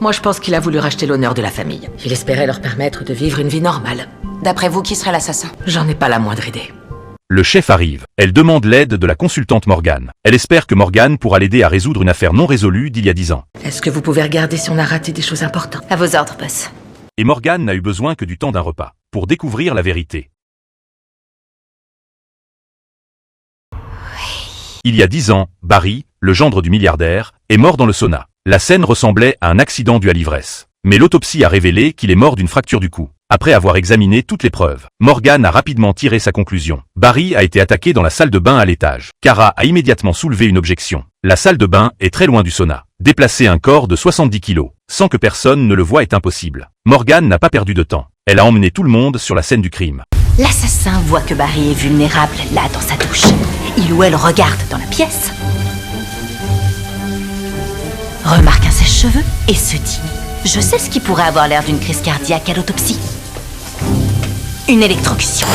Moi, je pense qu'il a voulu racheter l'honneur de la famille. Il espérait leur permettre de vivre une vie normale. D'après vous, qui serait l'assassin? J'en ai pas la moindre idée. Le chef arrive. Elle demande l'aide de la consultante Morgane. Elle espère que Morgane pourra l'aider à résoudre une affaire non résolue d'il y a 10 ans. Est-ce que vous pouvez regarder si on a raté des choses importantes? À vos ordres, boss. Et Morgane n'a eu besoin que du temps d'un repas pour découvrir la vérité. Il y a 10 ans, Barry, le gendre du milliardaire, est mort dans le sauna. La scène ressemblait à un accident dû à l'ivresse. Mais l'autopsie a révélé qu'il est mort d'une fracture du cou. Après avoir examiné toutes les preuves, Morgane a rapidement tiré sa conclusion. Barry a été attaqué dans la salle de bain à l'étage. Kara a immédiatement soulevé une objection. La salle de bain est très loin du sauna. Déplacer un corps de 70 kilos, sans que personne ne le voie est impossible. Morgane n'a pas perdu de temps. Elle a emmené tout le monde sur la scène du crime. L'assassin voit que Barry est vulnérable là dans sa douche. Il ou elle regarde dans la pièce, remarque un sèche-cheveux et se dit « Je sais ce qui pourrait avoir l'air d'une crise cardiaque à l'autopsie. Une électrocution. »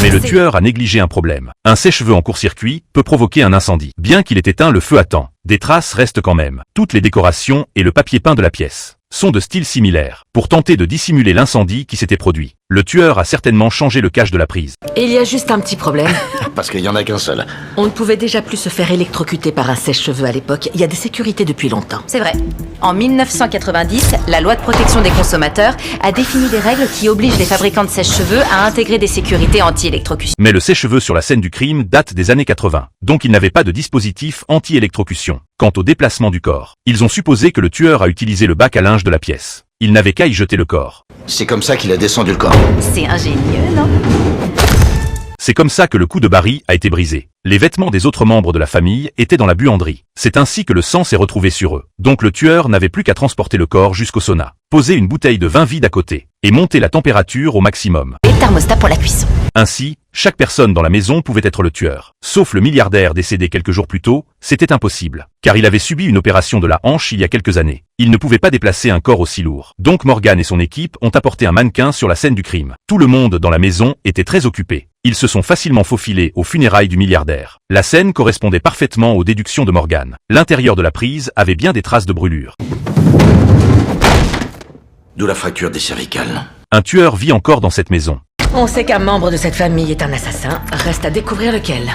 Mais le tueur a négligé un problème. Un sèche-cheveux en court-circuit peut provoquer un incendie. Bien qu'il ait éteint le feu à temps, des traces restent quand même. Toutes les décorations et le papier peint de la pièce sont de style similaire. Pour tenter de dissimuler l'incendie qui s'était produit, le tueur a certainement changé le cache de la prise. Et il y a juste un petit problème. Parce qu'il y en a qu'un seul. On ne pouvait déjà plus se faire électrocuter par un sèche-cheveux à l'époque. Il y a des sécurités depuis longtemps. C'est vrai. En 1990, la loi de protection des consommateurs a défini des règles qui obligent les fabricants de sèche-cheveux à intégrer des sécurités anti-électrocution. Mais le sèche-cheveux sur la scène du crime date des années 80, donc il n'avait pas de dispositif anti-électrocution. Quant au déplacement du corps, ils ont supposé que le tueur a utilisé le bac à linge de la pièce. Il n'avait qu'à y jeter le corps. C'est comme ça qu'il a descendu le corps. C'est ingénieux, non? C'est comme ça que le cou de Barry a été brisé. Les vêtements des autres membres de la famille étaient dans la buanderie. C'est ainsi que le sang s'est retrouvé sur eux. Donc le tueur n'avait plus qu'à transporter le corps jusqu'au sauna, poser une bouteille de vin vide à côté, et monter la température au maximum. Et le thermostat pour la cuisson. Ainsi, chaque personne dans la maison pouvait être le tueur. Sauf le milliardaire décédé quelques jours plus tôt, c'était impossible. Car il avait subi une opération de la hanche il y a quelques années. Il ne pouvait pas déplacer un corps aussi lourd. Donc Morgane et son équipe ont apporté un mannequin sur la scène du crime. Tout le monde dans la maison était très occupé. Ils se sont facilement faufilés aux funérailles du milliardaire. La scène correspondait parfaitement aux déductions de Morgane. L'intérieur de la prise avait bien des traces de brûlure. D'où la fracture des cervicales. Un tueur vit encore dans cette maison. On sait qu'un membre de cette famille est un assassin. Reste à découvrir lequel.